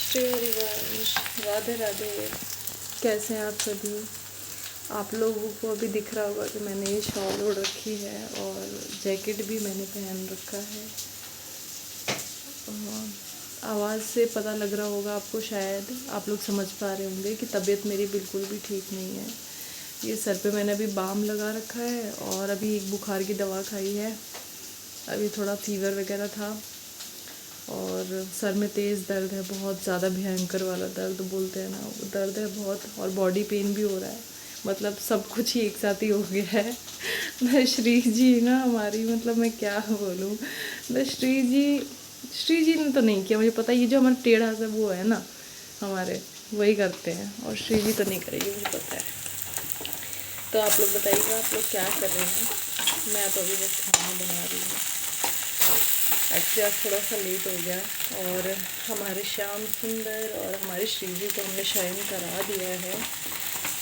नमस्ते हरिवंश, राधे राधे। कैसे हैं आप सभी? आप लोगों को अभी दिख रहा होगा कि मैंने ये शॉल ओढ़ रखी है और जैकेट भी मैंने पहन रखा है। आवाज़ से पता लग रहा होगा आपको, शायद आप लोग समझ पा रहे होंगे कि तबीयत मेरी बिल्कुल भी ठीक नहीं है। ये सर पे मैंने अभी बाम लगा रखा है और अभी एक बुखार की दवा खाई है। अभी थोड़ा फीवर वगैरह था और सर में तेज़ दर्द है, बहुत ज़्यादा भयंकर वाला दर्द बोलते हैं ना, वो दर्द है बहुत। और बॉडी पेन भी हो रहा है, मतलब सब कुछ ही एक साथ ही हो गया है। न श्री जी ना हमारी, मतलब मैं क्या बोलूँ, न श्री जी ने तो नहीं किया, मुझे पता है। ये जो हमारा टेढ़ा सा वो है ना हमारे, वही करते हैं, और श्री जी तो नहीं करेगी, मुझे पता है। तो आप लोग बताइएगा, आप लोग क्या कर रहे हैं? मैं तो अभी बस खाना बना रही हूँ। एक्चुअली आज थोड़ा सा लेट हो गया और हमारे श्याम सुंदर और हमारे श्री जी को हमने शयन करा दिया है,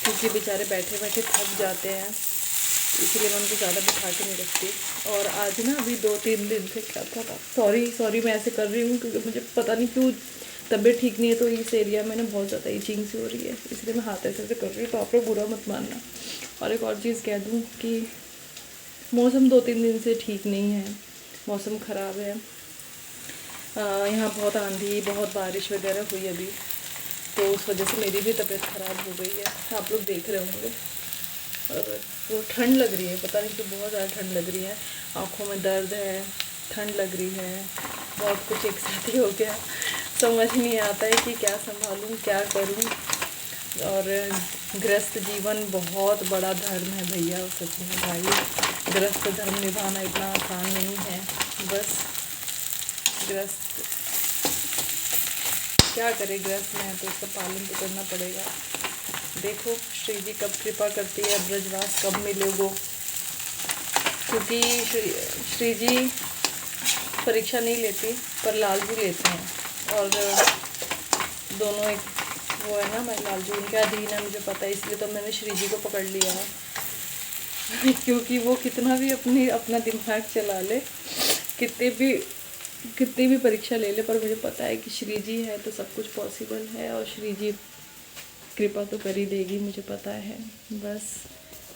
क्योंकि बेचारे बैठे बैठे थक जाते हैं, इसीलिए मैं उनको ज़्यादा बिठा के नहीं रखती। और आज ना अभी 2-3 दिन से क्या था, सॉरी मैं ऐसे कर रही हूँ क्योंकि मुझे पता नहीं क्यों तबीयत ठीक नहीं है, तो इस एरिया में ना बहुत ज़्यादा ईचिंग सी हो रही है, इसलिए मैं हाथ ऐसे कर रही हूँ, तो आप लोग बुरा मत मानना। और एक और चीज़ कह दूँ कि मौसम 2-3 दिन से ठीक नहीं है, मौसम ख़राब है। यहाँ बहुत आंधी, बहुत बारिश वगैरह हुई अभी, तो उस वजह से मेरी भी तबीयत ख़राब हो गई है, आप लोग देख रहे होंगे। और वो ठंड लग रही है, पता नहीं क्यों बहुत ज़्यादा ठंड लग रही है, आँखों में दर्द है, ठंड लग रही है, बहुत कुछ एक साथ ही हो गया। समझ नहीं आता है कि क्या संभालूँ, क्या करूँ। और गृहस्थ जीवन बहुत बड़ा धर्म है भैया, सच में भाई, गृहस्थ धर्म निभाना इतना आसान नहीं है। बस गृहस्थ क्या करे, गृहस्थ में है तो उसका पालन तो करना पड़ेगा। देखो श्री जी कब कृपा करती है, ब्रजवास कब मिलोगो, क्योंकि श्री जी परीक्षा नहीं लेती पर लालजू लेते हैं, और दोनों एक वो है ना, मैं लालजू उनके अधीन है, मुझे पता है, इसलिए तो मैंने श्री जी को पकड़ लिया है। क्योंकि वो कितना भी अपना दिमाग चला ले, कितनी भी परीक्षा ले ले, पर मुझे पता है कि श्री जी है तो सब कुछ पॉसिबल है, और श्री जी कृपा तो कर ही देगी, मुझे पता है। बस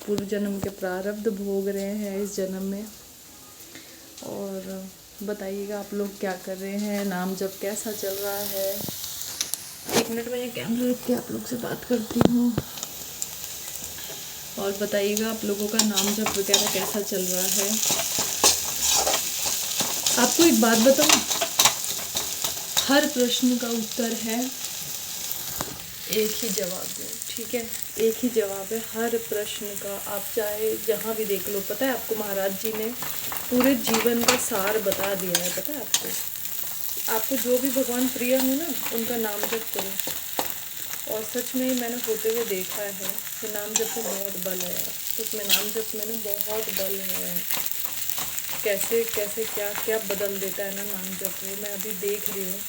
पूर्व जन्म के प्रारब्ध भोग रहे हैं इस जन्म में। और बताइएगा आप लोग क्या कर रहे हैं, नाम जप कैसा चल रहा है? 1 मिनट में ये कैमरा रख के आप लोग से बात करती हूँ। और बताइएगा आप लोगों का नाम जप वगैरह कैसा चल रहा है? आपको एक बात बताऊँ, हर प्रश्न का उत्तर है एक ही जवाब है, ठीक है? एक ही जवाब है हर प्रश्न का, आप चाहे जहाँ भी देख लो। पता है आपको, महाराज जी ने पूरे जीवन का सार बता दिया है। पता है आपको जो भी भगवान प्रिय हो ना, उनका नाम जप करो। और सच में मैंने होते हुए देखा है कि नाम जप में बहुत बल है, उसमें नाम जप में ना बहुत बल है। कैसे कैसे क्या क्या बदल देता है ना नाम जप, वो मैं अभी देख रही हूँ।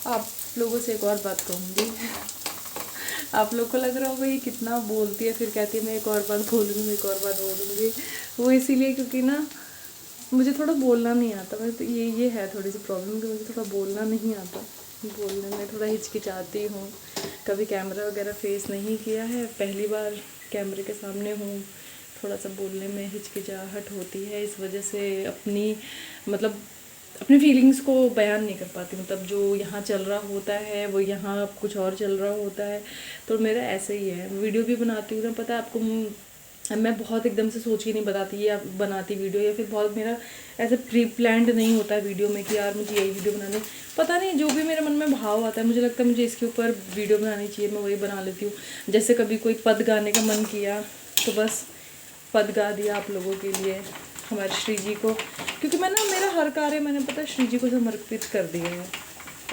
आप लोगों से एक और बात कहूँगी। आप लोग को लग रहा होगा ये कितना बोलती है, फिर कहती है मैं एक और बात बोलूँगी, मैं एक और बात बोलूँगी। वो इसीलिए क्योंकि ना मुझे थोड़ा बोलना नहीं आता। मैं तो ये है थोड़ी सी प्रॉब्लम कि मुझे थोड़ा बोलना नहीं आता, बोलने में थोड़ा हिचकिचाती हूँ। कभी कैमरा वगैरह फेस नहीं किया है, पहली बार कैमरे के सामने हूँ, थोड़ा सा बोलने में हिचकिचाहट होती है, इस वजह से अपनी फीलिंग्स को बयान नहीं कर पाती। मतलब जो यहाँ चल रहा होता है वो यहाँ कुछ और चल रहा होता है, तो मेरा ऐसे ही है। वीडियो भी बनाती हूँ ना, पता है आपको, मैं बहुत एकदम से सोच के नहीं बनाती वीडियो, या फिर बहुत मेरा ऐसे प्री प्लान्ड नहीं होता है वीडियो में कि यार मुझे यही वीडियो बनानी। पता नहीं, जो भी मेरे मन में भाव आता है, मुझे लगता है मुझे इसके ऊपर वीडियो बनानी चाहिए, मैं वही बना लेती हूँ। जैसे कभी कोई पद गाने का मन किया तो बस पद गा दिया आप लोगों के लिए, हमारे श्री जी को, क्योंकि मेरा हर कार्य मैंने पता श्री जी को समर्पित कर दिया है।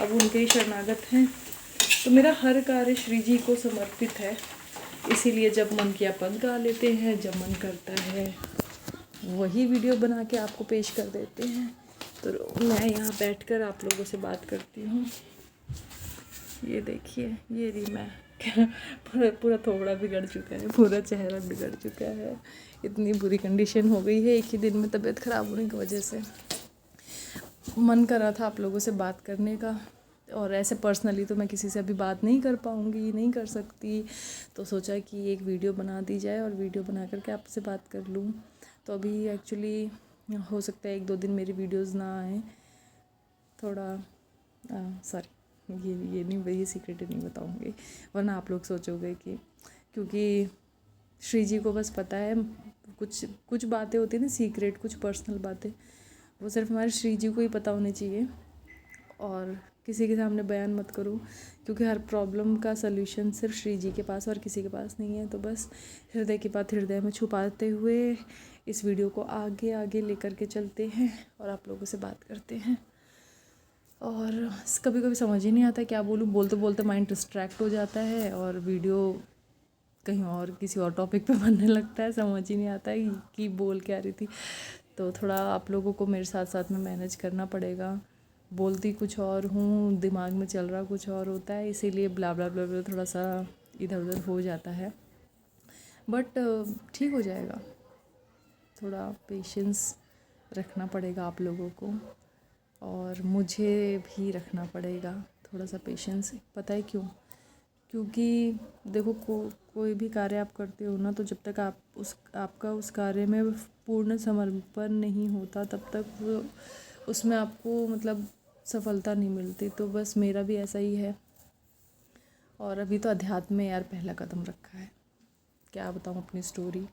अब उनके ही शरणागत हैं, तो मेरा हर कार्य श्री जी को समर्पित है। इसीलिए जब मन किया पद गा लेते हैं, जब मन करता है वही वीडियो बना के आपको पेश कर देते हैं। तो मैं यहाँ बैठकर आप लोगों से बात करती हूँ। ये देखिए, ये रही मैं। पूरा थोड़ा बिगड़ चुका है, पूरा चेहरा बिगड़ चुका है, इतनी बुरी कंडीशन हो गई है एक ही दिन में तबीयत ख़राब होने की वजह से। मन कर रहा था आप लोगों से बात करने का, और ऐसे पर्सनली तो मैं किसी से अभी बात नहीं कर पाऊँगी, नहीं कर सकती। तो सोचा कि एक वीडियो बना दी जाए और वीडियो बना करके आपसे बात कर लूँ। तो अभी एक्चुअली हो सकता है 1-2 दिन मेरी वीडियोज़ ना आए, थोड़ा सॉरी, ये नहीं, ये सीक्रेट नहीं बताऊँगी, वरना आप लोग सोचोगे कि, क्योंकि श्री जी को बस पता है कुछ बातें होती है ना सीक्रेट, कुछ पर्सनल बातें, वो सिर्फ हमारे श्री जी को ही पता होनी चाहिए। और किसी के सामने बयान मत करो, क्योंकि हर प्रॉब्लम का सल्यूशन सिर्फ श्री जी के पास और किसी के पास नहीं है। तो बस हृदय की बात हृदय में छुपाते हुए इस वीडियो को आगे आगे लेकर के चलते हैं और आप लोगों से बात करते हैं। और कभी कभी समझ ही नहीं आता क्या बोलूँ, बोलते बोलते माइंड डिस्ट्रैक्ट हो जाता है और वीडियो कहीं और किसी और टॉपिक पे बनने लगता है, समझ ही नहीं आता है कि बोल क्या रही थी। तो थोड़ा आप लोगों को मेरे साथ साथ में मैनेज करना पड़ेगा। बोलती कुछ और हूँ, दिमाग में चल रहा कुछ और होता है, इसीलिए ब्ला ब्ला ब्ला ब्ला थोड़ा सा इधर उधर हो जाता है, बट ठीक हो जाएगा। थोड़ा पेशेंस रखना पड़ेगा आप लोगों को और मुझे भी रखना पड़ेगा थोड़ा सा पेशेंस। पता है क्यों? क्योंकि देखो कोई भी कार्य आप करते हो ना, तो जब तक आपका उस कार्य में पूर्ण समर्पण नहीं होता तब तक वो उसमें आपको मतलब सफलता नहीं मिलती। तो बस मेरा भी ऐसा ही है। और अभी तो अध्यात्म में यार पहला कदम रखा है, क्या बताऊँ अपनी स्टोरी।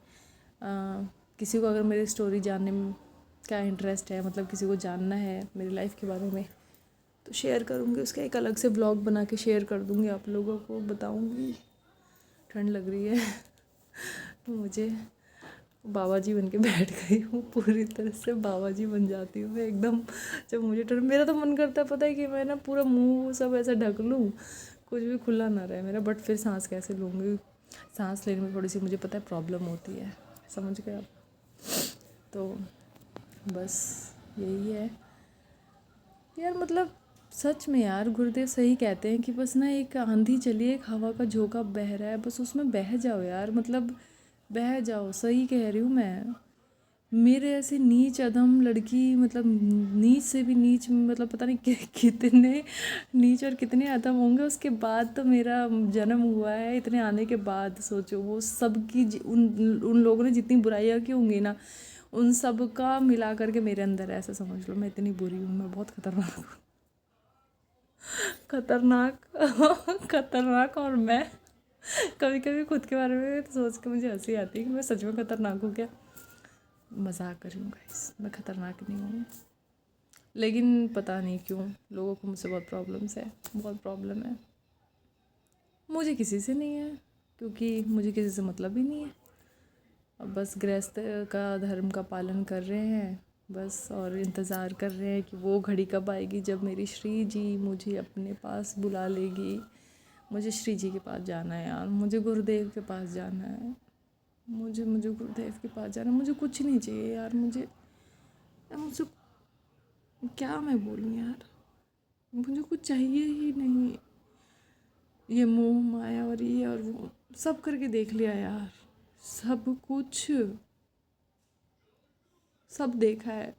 किसी को अगर मेरी स्टोरी जानने में क्या इंटरेस्ट है, मतलब किसी को जानना है मेरी लाइफ के बारे में, तो शेयर करूँगी, उसका एक अलग से ब्लॉग बना के शेयर कर दूँगी, आप लोगों को बताऊँगी। ठंड लग रही है मुझे, बाबा जी बन के बैठ गई हूँ, पूरी तरह से बाबा जी बन जाती हूँ मैं एकदम। जब मुझे ठंड, मेरा तो मन करता है पता है कि मैं ना पूरा मुंह सब ऐसा ढक लूँ, कुछ भी खुला ना रहे मेरा, बट फिर सांस कैसे लूँगी, सांस लेने में थोड़ी सी मुझे पता है प्रॉब्लम होती है, समझ गए आप। तो बस यही है यार, मतलब सच में यार गुरुदेव सही कहते हैं कि बस ना एक आंधी चली है, एक हवा का झोंका बह रहा है, बस उसमें बह जाओ यार, मतलब बह जाओ। सही कह रही हूँ मैं। मेरे ऐसे नीच अधम लड़की, मतलब नीच से भी नीच, मतलब पता नहीं कितने नीच और कितने अधम होंगे उसके बाद तो मेरा जन्म हुआ है। इतने आने के बाद सोचो वो सबकी उन लोगों ने जितनी बुराइयाँ की होंगी ना, उन सब का मिला करके मेरे अंदर, ऐसा समझ लो मैं इतनी बुरी हूँ, मैं बहुत खतरनाक हूँ, खतरनाक खतरनाक। और मैं कभी कभी खुद के बारे में तो सोच के मुझे हंसी आती है कि मैं सच में खतरनाक हूँ क्या। मजाक कर रही हूँ गाइस, मैं खतरनाक नहीं हूँ, लेकिन पता नहीं क्यों लोगों को मुझसे बहुत प्रॉब्लम्स है, बहुत प्रॉब्लम है। मुझे किसी से नहीं है, क्योंकि मुझे किसी से मतलब ही नहीं है। अब बस गृहस्थ का धर्म का पालन कर रहे हैं बस, और इंतज़ार कर रहे हैं कि वो घड़ी कब आएगी जब मेरी श्री जी मुझे अपने पास बुला लेगी। मुझे श्री जी के पास जाना है यार, मुझे गुरुदेव के पास जाना है, मुझे गुरुदेव के पास जाना है। मुझे कुछ नहीं चाहिए यार, मुझे क्या मैं बोलूँ यार, मुझे कुछ चाहिए ही नहीं। ये मोह माया और ये और वो सब करके देख लिया यार, सब कुछ सब देखा है।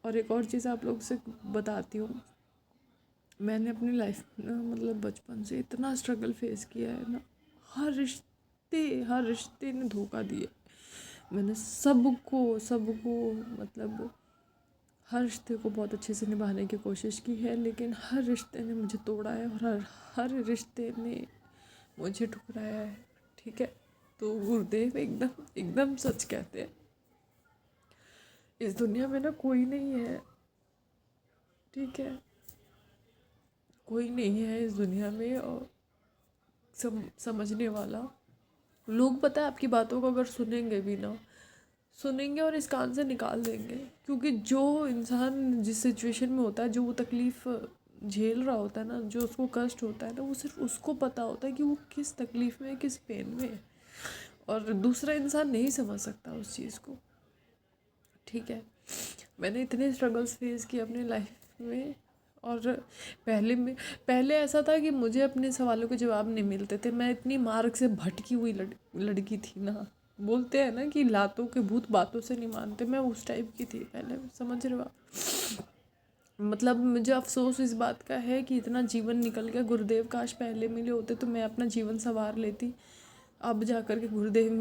और एक और चीज़ आप लोग से बताती हूँ, मैंने अपनी लाइफ में मतलब बचपन से इतना स्ट्रगल फेस किया है ना, हर रिश्ते ने धोखा दिया। मैंने सबको मतलब हर रिश्ते को बहुत अच्छे से निभाने की कोशिश की है, लेकिन हर रिश्ते ने मुझे तोड़ा है और हर रिश्ते ने मुझे ठुकराया है। ठीक है, तो गुरुदेव एकदम सच कहते हैं, इस दुनिया में ना कोई नहीं है, ठीक है, कोई नहीं है इस दुनिया में और समझने वाला। लोग पता है आपकी बातों को अगर सुनेंगे भी ना, सुनेंगे और इस कान से निकाल देंगे, क्योंकि जो इंसान जिस सिचुएशन में होता है, जो वो तकलीफ़ झेल रहा होता है ना, जो उसको कष्ट होता है ना, वो सिर्फ उसको पता होता है कि वो किस तकलीफ़ में, किस पेन में है, और दूसरा इंसान नहीं समझ सकता उस चीज़ को। ठीक है, मैंने इतने स्ट्रगल्स फेस किए अपनी लाइफ में, और पहले ऐसा था कि मुझे अपने सवालों के जवाब नहीं मिलते थे। मैं इतनी मार्ग से भटकी हुई लड़की थी ना, बोलते हैं ना कि लातों के भूत बातों से नहीं मानते, मैं उस टाइप की थी पहले, समझ रहे हो आप। मतलब मुझे अफसोस इस बात का है कि इतना जीवन निकल गया। गुरुदेव काश पहले मिले होते तो मैं अपना जीवन संवार लेती। अब जा कर के गुरुदेव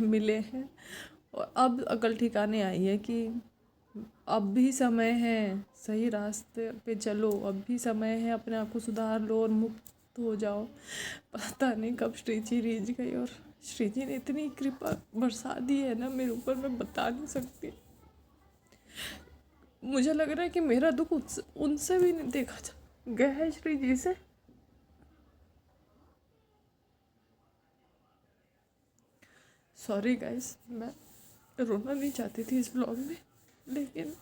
मिले हैं और अब अकल ठिकाने आई है कि अब भी समय है, सही रास्ते पे चलो, अब भी समय है, अपने आप को सुधार लो और मुक्त हो जाओ। पता नहीं कब श्री जी रीझ गई और श्री जी ने इतनी कृपा बरसा दी है ना मेरे ऊपर, मैं बता नहीं सकती। मुझे लग रहा है कि मेरा दुख उनसे भी नहीं देखा जा गया है श्री जी से। सॉरी गाइस, मैं रोना नहीं चाहती थी इस ब्लॉग में, लेकिन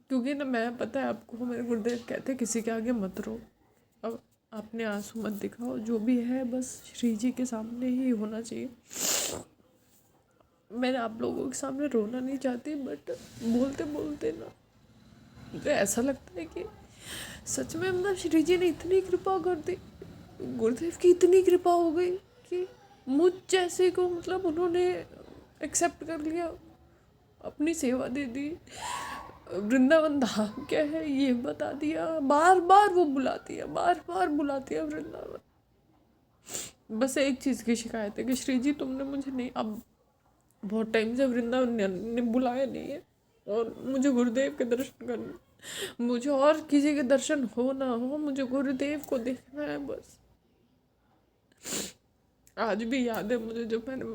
क्योंकि ना मैं, पता है आपको, मेरे गुरुदेव कहते हैं किसी के आगे मत रो। अब आपने आंसू मत दिखाओ, जो भी है बस श्री जी के सामने ही होना चाहिए। मैंने आप लोगों के सामने रोना नहीं चाहती, बट बोलते बोलते ना मुझे ऐसा लगता है कि सच में मतलब श्री जी ने इतनी कृपा कर दी, गुरुदेव की इतनी कृपा हो गई कि मुझ जैसे को मतलब उन्होंने एक्सेप्ट कर लिया, अपनी सेवा दे दी। वृंदावन धाम क्या है ये बता दिया, बार बार वो बुलाती है, बार बार बुलाती है वृंदावन। बस एक चीज़ की शिकायत है कि श्री जी तुमने मुझे नहीं, अब बहुत टाइम से वृंदावन ने बुलाया नहीं है और मुझे गुरुदेव के दर्शन करने, मुझे और किसी के दर्शन हो ना हो, मुझे गुरुदेव को देखना है बस। आज भी याद है मुझे जब मैंने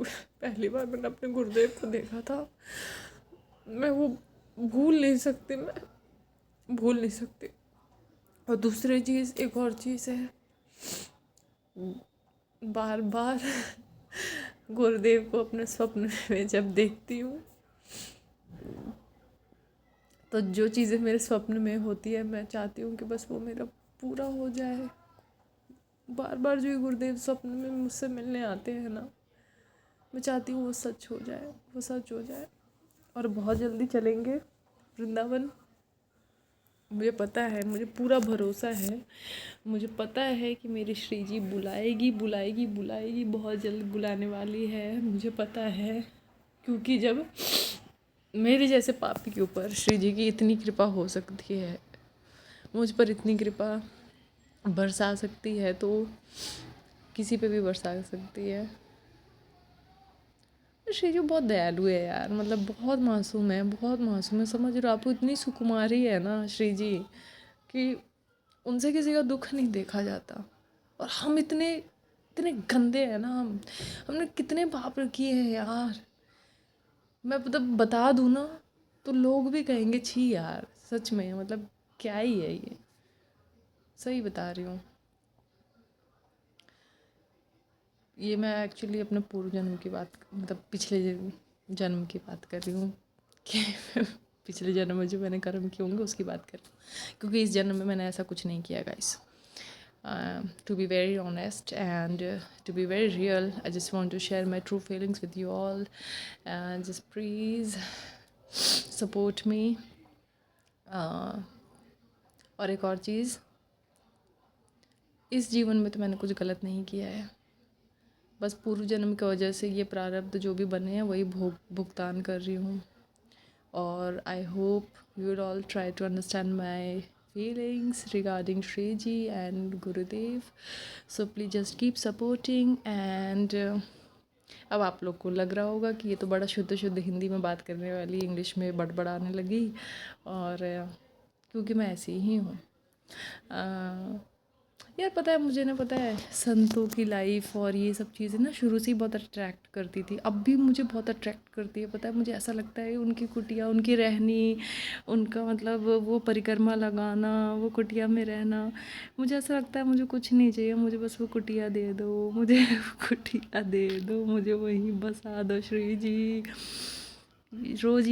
पहली बार मैंने अपने गुरुदेव को देखा था, मैं वो भूल नहीं सकती, मैं भूल नहीं सकती। और दूसरी चीज़, एक और चीज़ है, बार बार गुरुदेव को अपने स्वप्न में जब देखती हूँ तो जो चीज़ें मेरे स्वप्न में होती है मैं चाहती हूँ कि बस वो मेरा पूरा हो जाए। बार बार जो गुरुदेव स्वप्न में मुझसे मिलने आते हैं ना, मैं चाहती हूँ वो सच हो जाए, वो सच हो जाए। और बहुत जल्दी चलेंगे वृंदावन, मुझे पता है, मुझे पूरा भरोसा है, मुझे पता है कि मेरी श्री जी बुलाएगी बुलाएगी बुलाएगी, बहुत जल्द बुलाने वाली है, मुझे पता है। क्योंकि जब मेरे जैसे पापी के ऊपर श्री जी की इतनी कृपा हो सकती है, मुझ पर इतनी कृपा बरसा सकती है, तो किसी पे भी बरसा सकती है। श्री जी बहुत दयालु है यार, मतलब बहुत मासूम है, बहुत मासूम है। समझ रहे हो, आपको इतनी सुकुमारी है ना श्री जी कि उनसे किसी का दुख नहीं देखा जाता। और हम इतने इतने गंदे हैं ना, हमने कितने पाप किए हैं यार। मैं मतलब बता दूँ ना तो लोग भी कहेंगे छी यार, सच में मतलब क्या ही है ये, सही बता रही हूँ। ये मैं एक्चुअली अपने पूर्व जन्म की बात, मतलब पिछले जन्म की बात कर रही हूँ कि पिछले जन्म में जो मैंने कर्म किए होंगे उसकी बात कर रही हूँ, क्योंकि इस जन्म में मैंने ऐसा कुछ नहीं किया guys. To be very honest and to be very real, I just want to share my true feelings with you all, and just please support me. और एक और चीज़, इस जीवन में तो मैंने कुछ गलत नहीं किया है, बस पूर्व जन्म की वजह से ये प्रारब्ध जो भी बने हैं वही भुगतान कर रही हूँ। और I hope you will all try to understand my feelings regarding Shri Ji and Gurudev. So please just keep supporting and अब आप लोग को लग रहा होगा कि ये तो बड़ा शुद्ध शुद्ध हिंदी में बात करने वाली, इंग्लिश में बड़बड़ाने लगी, और क्योंकि मैं ऐसी ही हूँ। यार पता है, मुझे ना पता है संतों की लाइफ और ये सब चीज़ें ना शुरू से ही बहुत अट्रैक्ट करती थी, अब भी मुझे बहुत अट्रैक्ट करती है। पता है, मुझे ऐसा लगता है उनकी कुटिया, उनकी रहनी, उनका मतलब वो परिक्रमा लगाना, वो कुटिया में रहना, मुझे ऐसा लगता है मुझे कुछ नहीं चाहिए, मुझे बस वो कुटिया दे दो, मुझे कुटिया दे दो, मुझे वहीं बसा दो श्री जी। रोज़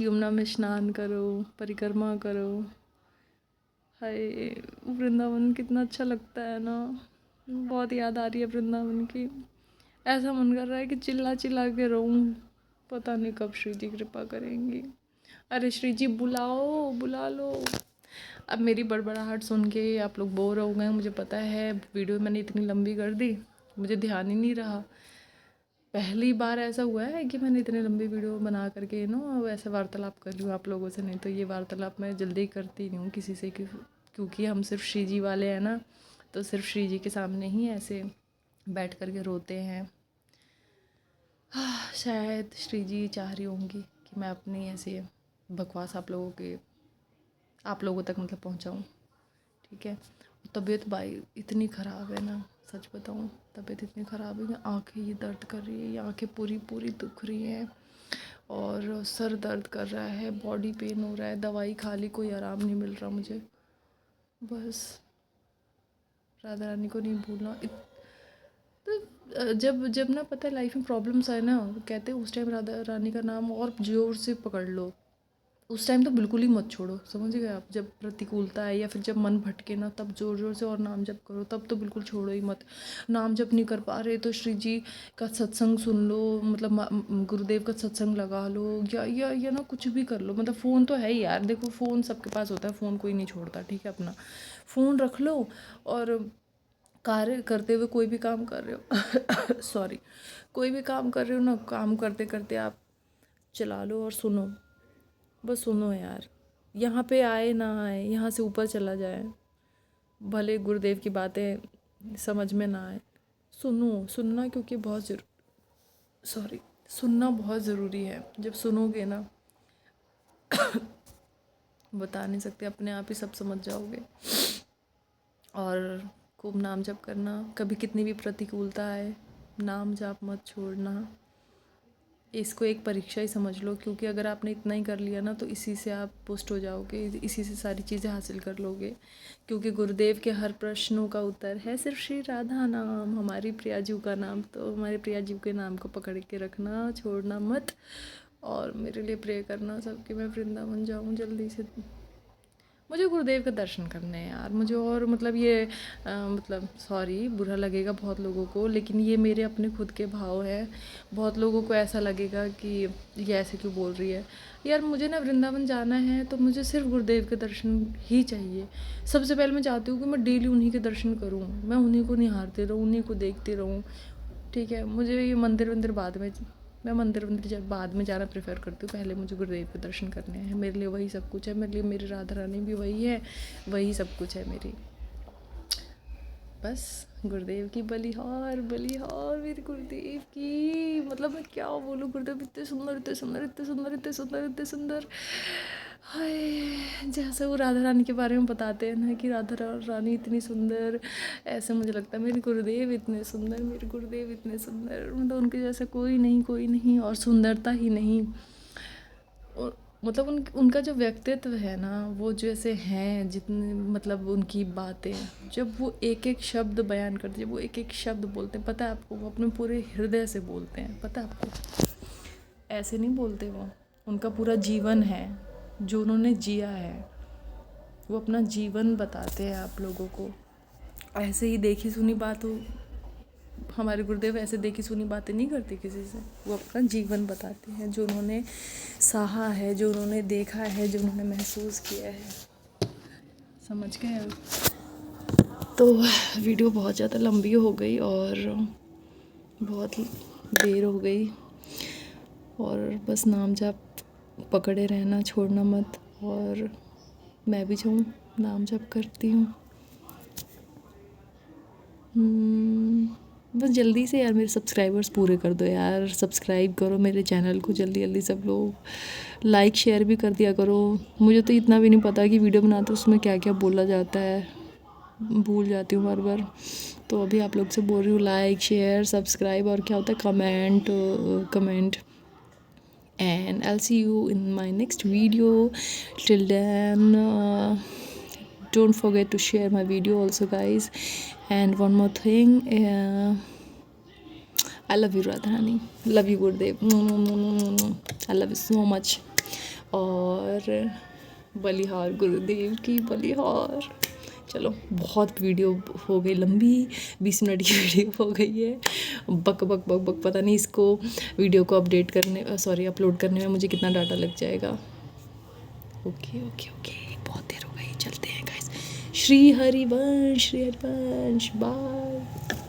यमुना में स्नान करो, परिक्रमा करो। हाय, वृंदावन कितना अच्छा लगता है ना, बहुत याद आ रही है वृंदावन की। ऐसा मन कर रहा है कि चिल्ला चिल्ला के रोऊं, पता नहीं कब श्री जी कृपा करेंगी। अरे श्री जी बुलाओ, बुला लो। अब मेरी बड़बड़ाहट सुन के आप लोग बोर हो गए, मुझे पता है, वीडियो मैंने इतनी लंबी कर दी, मुझे ध्यान ही नहीं रहा। पहली बार ऐसा हुआ है कि मैंने इतने लंबी वीडियो बना करके वैसे वार्तालाप कर लूँ आप लोगों से। नहीं तो ये वार्तालाप मैं जल्दी करती नहीं हूँ किसी से, क्योंकि हम सिर्फ श्री जी वाले हैं ना, तो सिर्फ श्री जी के सामने ही ऐसे बैठ करके रोते हैं। शायद श्री जी चाह रही होंगी कि मैं अपनी ऐसे बकवास आप लोगों तक मतलब पहुँचाऊँ। ठीक है। तबीयत भाई इतनी ख़राब है ना, सच बताऊँ तबीयत इतनी ख़राब है कि आँखें ये दर्द कर रही है, ये आँखें पूरी पूरी दुख रही हैं और सर दर्द कर रहा है, बॉडी पेन हो रहा है, दवाई खा ली कोई आराम नहीं मिल रहा मुझे। बस राधा रानी को नहीं भूलना। तो जब जब ना पता है लाइफ में प्रॉब्लम्स आए ना, कहते हैं उस टाइम राधा रानी का नाम और ज़ोर से पकड़ लो। उस टाइम तो बिल्कुल ही मत छोड़ो, समझ गए आप। जब प्रतिकूलता है या फिर जब मन भटके ना, तब ज़ोर ज़ोर से और नाम जप करो, तब तो बिल्कुल छोड़ो ही मत। नाम जप नहीं कर पा रहे तो श्री जी का सत्संग सुन लो, मतलब गुरुदेव का सत्संग लगा लो, या ना कुछ भी कर लो। मतलब फ़ोन तो है ही यार, देखो फ़ोन सबके पास होता है, फ़ोन कोई नहीं छोड़ता। ठीक है, अपना फ़ोन रख लो और कार्य करते हुए कोई भी काम कर रहे हो सॉरी, कोई भी काम कर रहे हो ना, काम करते करते आप चला लो और सुनो, बस सुनो यार। यहाँ पे आए ना आए, यहाँ से ऊपर चला जाए, भले गुरुदेव की बातें समझ में ना आए, सुनना क्योंकि सुनना बहुत ज़रूरी है। जब सुनोगे ना बता नहीं सकते, अपने आप ही सब समझ जाओगे। और खूब नाम जप करना, कभी कितनी भी प्रतिकूलता आए, नाम जाप मत छोड़ना। इसको एक परीक्षा ही समझ लो, क्योंकि अगर आपने इतना ही कर लिया ना तो इसी से आप पुष्ट हो जाओगे, इसी से सारी चीज़ें हासिल कर लोगे। क्योंकि गुरुदेव के हर प्रश्नों का उत्तर है सिर्फ श्री राधा नाम, हमारी प्रिया जी का नाम। तो हमारे प्रिया जी के नाम को पकड़ के रखना, छोड़ना मत। और मेरे लिए प्रे करना सबके, मैं वृंदावन जाऊँ जल्दी से। मुझे गुरुदेव के दर्शन करने हैं यार, मुझे। और मतलब ये मतलब सॉरी, बुरा लगेगा बहुत लोगों को, लेकिन ये मेरे अपने खुद के भाव हैं। बहुत लोगों को ऐसा लगेगा कि ये ऐसे क्यों बोल रही है यार। मुझे ना वृंदावन जाना है तो मुझे सिर्फ गुरुदेव के दर्शन ही चाहिए। सबसे पहले मैं चाहती हूँ कि मैं डेली उन्हीं के दर्शन करूँ, मैं उन्हीं को निहारती रहूँ, उन्हीं को देखती रहूँ। ठीक है, मुझे ये मंदिर बाद में, मैं मंदिर बाद में जाना प्रेफर करती हूँ। पहले मुझे गुरुदेव के दर्शन करने हैं, मेरे लिए वही सब कुछ है। मेरे लिए मेरी राधा रानी भी वही है, वही सब कुछ है मेरी। बस गुरुदेव की बलिहार मेरे गुरुदेव की, मतलब मैं क्या बोलूँ, गुरुदेव इतने सुंदर, इतने सुंदर, इतने सुंदर, इतने सुंदर, इतने सुंदर। हाय, जैसे वो राधा रानी के बारे में बताते हैं ना कि राधा रानी इतनी सुंदर, ऐसे मुझे लगता है मेरे गुरुदेव इतने सुंदर, मेरे गुरुदेव इतने सुंदर। मतलब उनके जैसा कोई नहीं, और सुंदरता ही नहीं, मतलब उनका जो व्यक्तित्व है ना, वो जैसे हैं, जितने मतलब उनकी बातें, जब वो एक एक शब्द बयान करते हैं, जब वो एक एक शब्द बोलते हैं, पता है आपको, वो अपने पूरे हृदय से बोलते हैं, पता है आपको, ऐसे नहीं बोलते वो। उनका पूरा जीवन है जो उन्होंने जिया है, वो अपना जीवन बताते हैं आप लोगों को। ऐसे ही देखी सुनी बात हो, हमारे गुरुदेव ऐसे देखी सुनी बातें नहीं करते किसी से, वो अपना जीवन बताते हैं, जो उन्होंने सहा है, जो उन्होंने देखा है, जो उन्होंने महसूस किया है। समझ गए आप। तो वीडियो बहुत ज़्यादा लंबी हो गई और बहुत देर हो गई, और बस नाम जाप पकड़े रहना, छोड़ना मत। और मैं भी जाऊँ, नाम जाप करती हूँ। बस जल्दी से यार मेरे सब्सक्राइबर्स पूरे कर दो यार, सब्सक्राइब करो मेरे चैनल को जल्दी जल्दी सब लोग, लाइक शेयर भी कर दिया करो। मुझे तो इतना भी नहीं पता कि वीडियो बनाते उसमें क्या क्या बोला जाता है, भूल जाती हूँ बार बार। तो अभी आप लोग से बोल रही हूँ, लाइक शेयर सब्सक्राइब, और क्या होता है comment. And I'll see you in my next video. Till then, don't forget to share my video also, guys. And one more thing, I love you Radharani, love you Gurudev, I love you so much. और बलिहार गुरुदेव की बलिहार। चलो बहुत video हो गई लंबी, 20 minute की video हो गई है। बक बक बक बक, पता नहीं इसको वीडियो को अपलोड करने में मुझे कितना डाटा लग जाएगा। ओके, बहुत देर हो गई, चलते हैं गाइस। श्री हरिवंश, बाय।